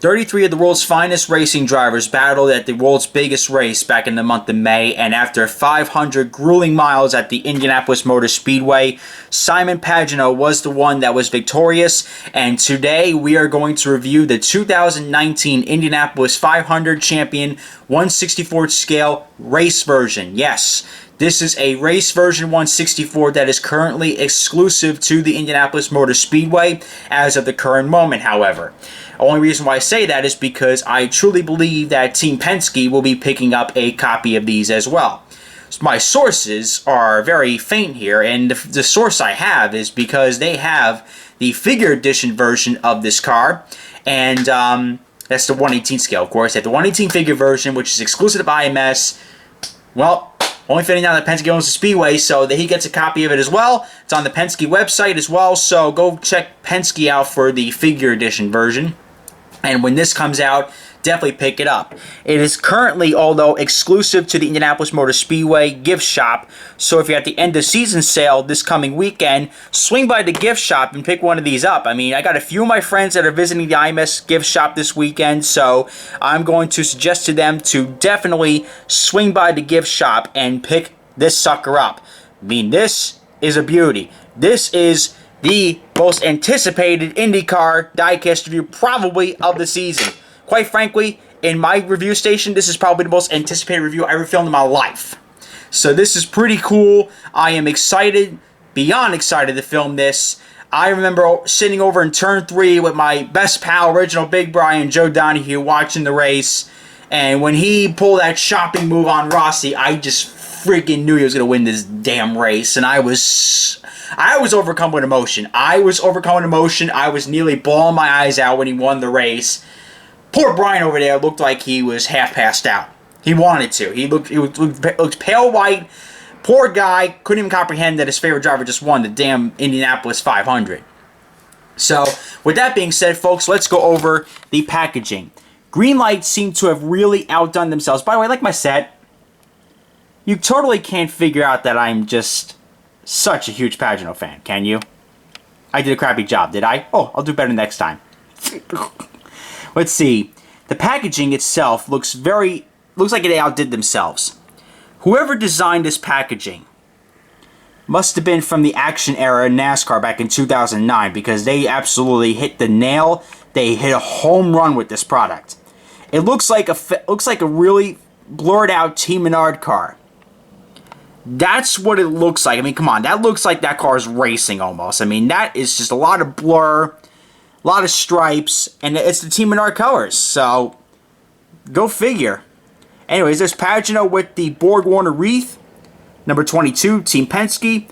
33 of the world's finest racing drivers battled at the world's biggest race back in the month of May, and after 500 grueling miles at the Indianapolis Motor Speedway, Simon Pagenaud was the one that was victorious, and today we are going to review the 2019 Indianapolis 500 champion 1/64 scale race version. Yes, this is a race version 1/64 that is currently exclusive to the Indianapolis Motor Speedway as of the current moment, however. The only reason why I say that is because I truly believe that Team Penske will be picking up a copy of these as well. My sources are very faint here, and the source I have is because they have the figure edition version of this car, and that's the 1/18 scale, of course. They have the 1/18 figure version, which is exclusive to IMS. Well, only fitting down that Penske owns the Speedway, so that he gets a copy of it as well. It's on the Penske website as well, so go check Penske out for the figure edition version. And when this comes out, definitely pick it up. It is currently, although exclusive to the Indianapolis Motor Speedway gift shop, so if you're at the end of season sale this coming weekend, swing by the gift shop and pick one of these up. I mean, I got a few of my friends that are visiting the IMS gift shop this weekend, so I'm going to suggest to them to definitely swing by the gift shop and pick this sucker up. I mean, this is a beauty. This is the most anticipated IndyCar Diecast review probably of the season. Quite frankly, in my review station, this is probably the most anticipated review I ever filmed in my life. So this is pretty cool. I am excited, beyond excited to film this. I remember sitting over in turn 3 with my best pal, original Big Brian, Joe Donahue, watching the race. And when he pulled that shopping move on Rossi, I just freaking knew he was going to win this damn race. And I was overcome with emotion. I was nearly bawling my eyes out when he won the race. Poor Brian over there looked like he was half passed out. He wanted to. He looked pale white. Poor guy. Couldn't even comprehend that his favorite driver just won the damn Indianapolis 500. So, with that being said, folks, let's go over the packaging. Green lights seem to have really outdone themselves. By the way, like my set, you totally can't figure out that I'm just such a huge Pagenaud fan, can you? I did a crappy job, did I? Oh, I'll do better next time. Let's see. The packaging itself looks like it outdid themselves. Whoever designed this packaging must have been from the action era in NASCAR back in 2009, because they absolutely hit the nail. They hit a home run with this product. It looks like a really blurred out Team Menards car. That's what it looks like. I mean, come on. That looks like that car is racing almost. I mean, that is just a lot of blur, a lot of stripes, and it's the Team Menards colors. So, go figure. Anyways, there's Pagenaud with the Borg Warner wreath. Number 22, Team Penske.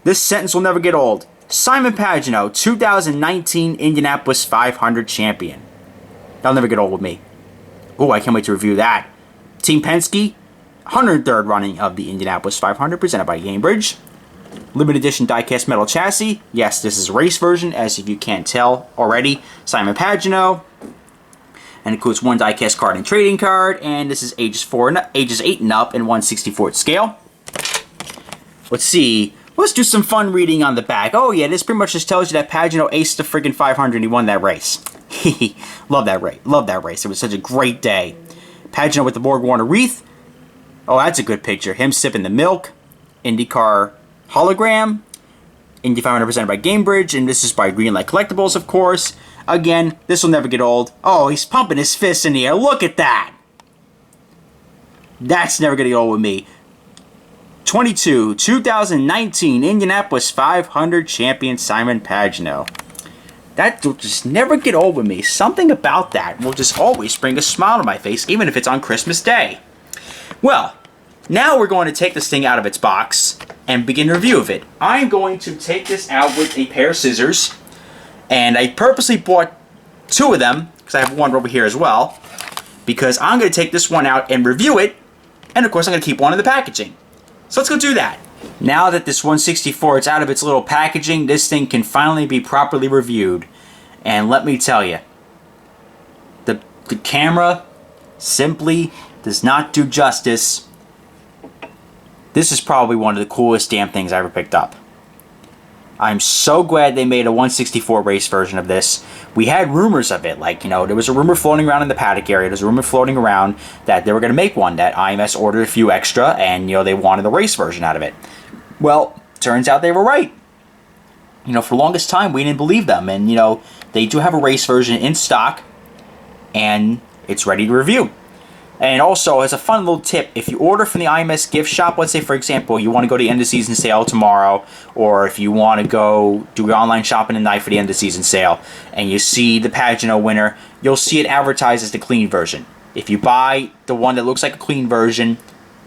This sentence will never get old. Simon Pagenaud, 2019 Indianapolis 500 champion. That'll never get old with me. Oh, I can't wait to review that. Team Penske, 103rd running of the Indianapolis 500, presented by Cambridge. Limited edition diecast metal chassis. Yes, this is a race version, as if you can't tell already. Simon Pagenaud. And it includes one diecast card and trading card. And this is ages 8 and up in 1/64 scale. Let's see. Let's do some fun reading on the back. Oh yeah, this pretty much just tells you that Pagenaud aced the friggin' 500 and he won that race. Love that race. Love that race. It was such a great day. Pagenaud with the Borg Warner wreath. Oh, that's a good picture. Him sipping the milk. IndyCar hologram. Indy 500 presented by Cambridge. And this is by Greenlight Collectibles, of course. Again, this will never get old. Oh, he's pumping his fists in the air. Look at that. That's never going to get old with me. 22, 2019 Indianapolis 500 champion Simon Pagenaud. That will just never get old with me. Something about that will just always bring a smile to my face, even if it's on Christmas Day. Well, now we're going to take this thing out of its box and begin a review of it. I'm going to take this out with a pair of scissors, and I purposely bought 2 of them, because I have one over here as well, because I'm going to take this one out and review it, and of course I'm going to keep one in the packaging. So let's go do that. Now that this 1/64 is out of its little packaging, this thing can finally be properly reviewed. And let me tell you, the camera simply does not do justice. This is probably one of the coolest damn things I ever picked up. I'm so glad they made a 164 race version of this. We had rumors of it, like, there was a rumor floating around in the paddock area. There's a rumor floating around that they were going to make one, that IMS ordered a few extra, and, they wanted a race version out of it. Well, turns out they were right. For the longest time, we didn't believe them, and, they do have a race version in stock, and it's ready to review. And also, as a fun little tip, if you order from the IMS gift shop, let's say, for example, you want to go to the end of season sale tomorrow, or if you want to go do your online shopping tonight for the end of season sale, and you see the Pagenaud winner, you'll see it advertised as the clean version. If you buy the one that looks like a clean version,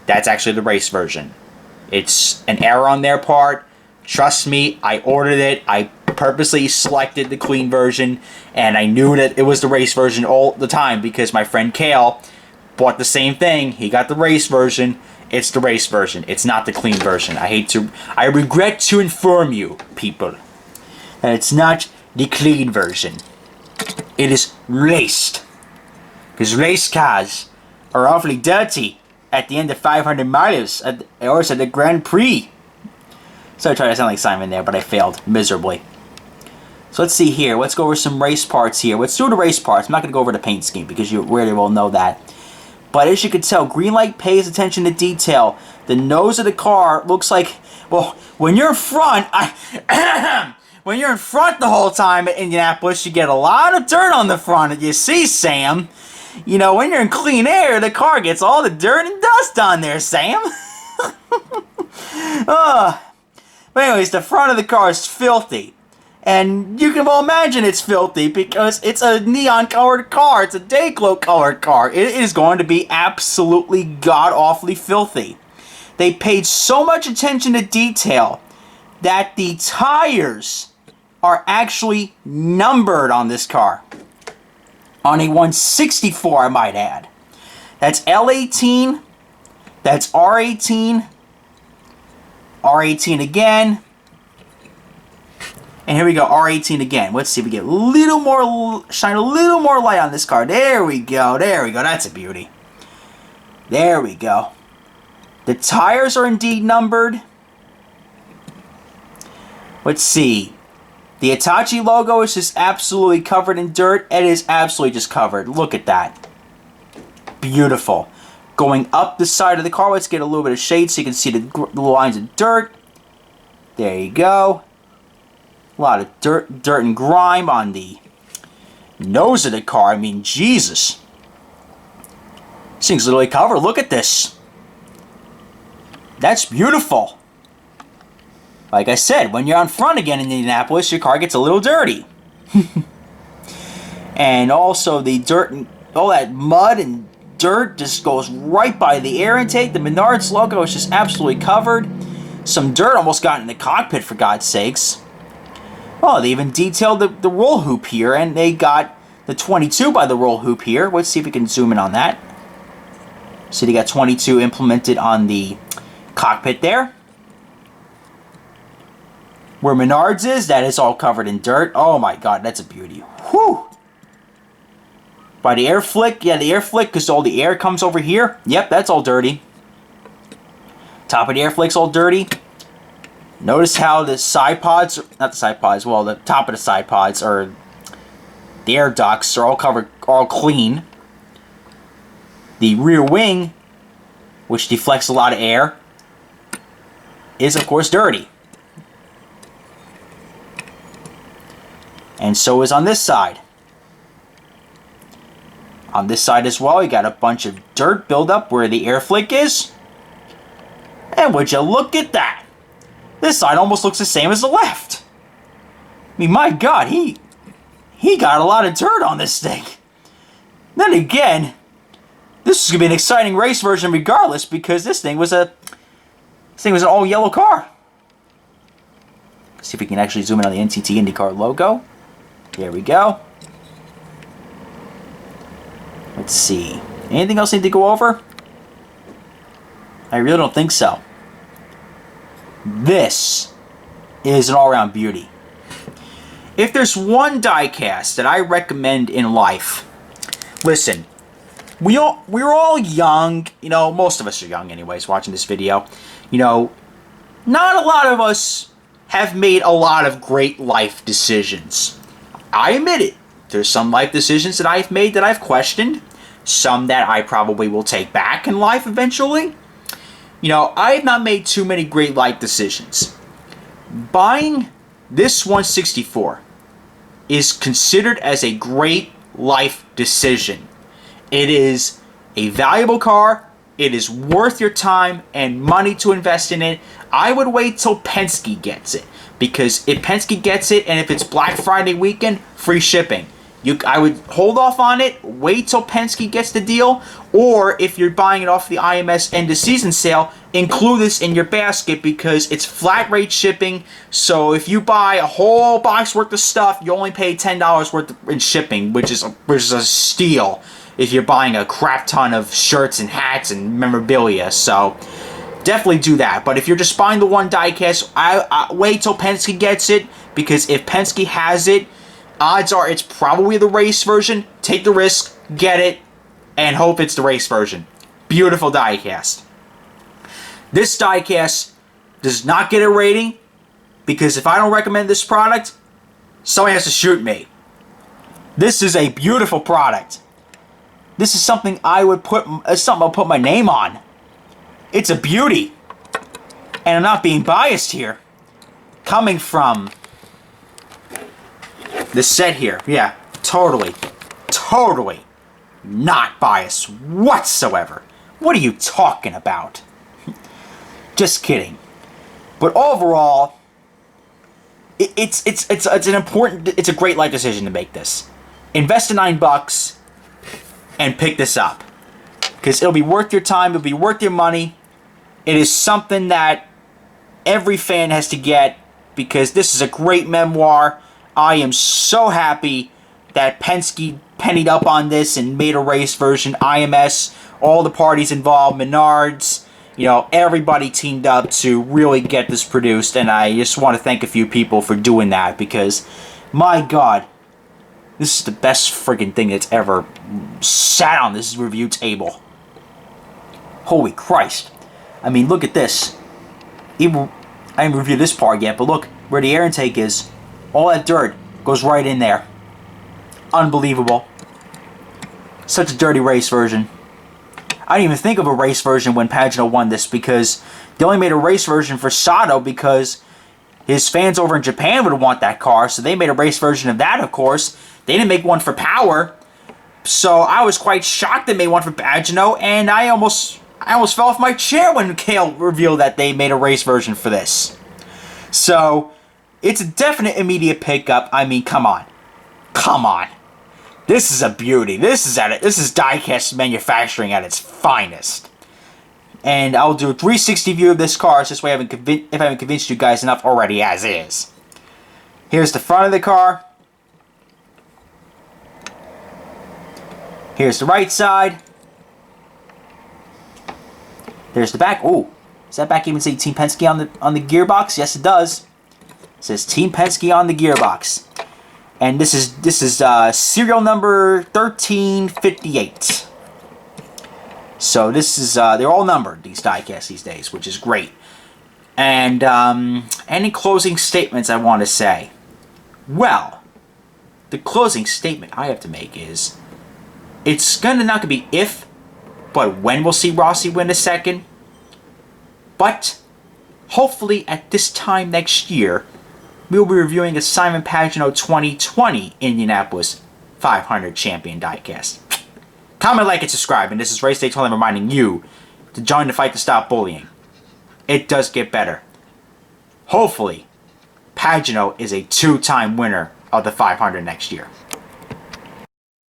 that's actually the race version. It's an error on their part. Trust me, I ordered it. I purposely selected the clean version, and I knew that it was the race version all the time because my friend Kale bought the same thing. He got the race version. It's the race version. It's not the clean version. I regret to inform you, people, that it's not the clean version. It is raced. Because race cars are awfully dirty at the end of 500 miles, or at the Grand Prix. So I tried to sound like Simon there, but I failed miserably. So let's see here. Let's go over some race parts here. Let's do the race parts. I'm not going to go over the paint scheme because you really will know that. But as you can tell, green light pays attention to detail. The nose of the car looks like, well, when you're in front, when you're in front the whole time at Indianapolis, you get a lot of dirt on the front. You see, Sam, when you're in clean air, the car gets all the dirt and dust on there, Sam. But anyways, the front of the car is filthy. And you can well imagine it's filthy because it's a neon-colored car. It's a day-glow-colored car. It is going to be absolutely god-awfully filthy. They paid so much attention to detail that the tires are actually numbered on this car. On a 164, I might add. That's L18. That's R18. R18 again. And here we go, R18 again. Let's see if we get shine a little more light on this car. There we go, that's a beauty. There we go. The tires are indeed numbered. Let's see. The Hitachi logo is just absolutely covered in dirt. It is absolutely just covered. Look at that. Beautiful. Going up the side of the car, let's get a little bit of shade so you can see the lines of dirt. There you go. A lot of dirt and grime on the nose of the car. I mean, Jesus. This thing's literally covered. Look at this. That's beautiful. Like I said, when you're on front again in Indianapolis, your car gets a little dirty. And also the dirt and all that mud and dirt just goes right by the air intake. The Menards logo is just absolutely covered. Some dirt almost got in the cockpit, for God's sakes. Oh, they even detailed the roll hoop here, and they got the 22 by the roll hoop here. Let's see if we can zoom in on that. So they got 22 implemented on the cockpit there. Where Menards is, that is all covered in dirt. Oh my God, that's a beauty. Whew! By the air flick, yeah, the air flick, because all the air comes over here. Yep, that's all dirty. Top of the air flick's all dirty. Notice how the side pods, not the side pods, well, the top of the side pods, or the air ducts are all covered, all clean. The rear wing, which deflects a lot of air, is of course dirty. And so is on this side. On this side as well, you got a bunch of dirt buildup where the air flick is. And would you look at that? This side almost looks the same as the left. I mean, my God, he got a lot of dirt on this thing. Then again, this is going to be an exciting race version regardless because this thing was an all yellow car. Let's see if we can actually zoom in on the NTT IndyCar logo. There we go. Let's see. Anything else I need to go over? I really don't think so. This is an all-around beauty. If there's one diecast that I recommend in life, listen, we're all young, most of us are young anyways watching this video. Not a lot of us have made a lot of great life decisions. I admit it. There's some life decisions that I've made that I've questioned. Some that I probably will take back in life eventually. You know, I have not made too many great life decisions. Buying this 164 is considered as a great life decision. It is a valuable car. It is worth your time and money to invest in it. I would wait till Penske gets it. Because if Penske gets it, and if it's Black Friday weekend, free shipping. I would hold off on it, wait till Penske gets the deal, or if you're buying it off the IMS end of season sale, include this in your basket because it's flat rate shipping. So if you buy a whole box worth of stuff, you only pay $10 worth in shipping, which is a steal if you're buying a crap ton of shirts and hats and memorabilia. So definitely do that. But if you're just buying the one diecast, I wait till Penske gets it, because if Penske has it, odds are it's probably the race version. Take the risk, get it, and hope it's the race version. Beautiful diecast. This diecast does not get a rating, because if I don't recommend this product, someone has to shoot me. This is a beautiful product. This is something I'll put my name on. It's a beauty. And I'm not being biased here. Coming from the set here. Yeah, totally not biased whatsoever. What are you talking about? Just kidding. But overall, it's a great life decision to make this. Invest the $9 and pick this up, because it'll be worth your time. It'll be worth your money. It is something that every fan has to get, because this is a great memoir. I am so happy that Penske pennied up on this and made a race version. IMS, all the parties involved, Menards, you know, everybody teamed up to really get this produced, and I just want to thank a few people for doing that, because, my God, this is the best friggin' thing that's ever sat on this review table. Holy Christ. I mean, look at this. I haven't reviewed this part yet, but look where the air intake is. All that dirt goes right in there. Unbelievable. Such a dirty race version. I didn't even think of a race version when Pagenaud won this, because they only made a race version for Sato because his fans over in Japan would want that car, so they made a race version of that, of course. They didn't make one for Power, so I was quite shocked they made one for Pagenaud, and I almost fell off my chair when Kale revealed that they made a race version for this. So it's a definite immediate pickup. I mean, come on. Come on. This is a beauty. This is diecast manufacturing at its finest. And I'll do a 360 view of this car, so this way if I haven't convinced you guys enough already as is. Here's the front of the car. Here's the right side. There's the back. Ooh, does that back even say Team Penske on the gearbox? Yes, it does. It says Team Penske on the gearbox. And this is serial number 1358. So this is they're all numbered, these diecasts these days, which is great. And any closing statements I want to say? Well, the closing statement I have to make is it's not gonna be if, but when we'll see Rossi win a second. But hopefully at this time next year, we'll be reviewing a Simon Pagenaud 2020 Indianapolis 500 Champion diecast. Comment, like, and subscribe. And this is Race Day 12 reminding you to join the fight to stop bullying. It does get better. Hopefully, Pagenaud is a two-time winner of the 500 next year.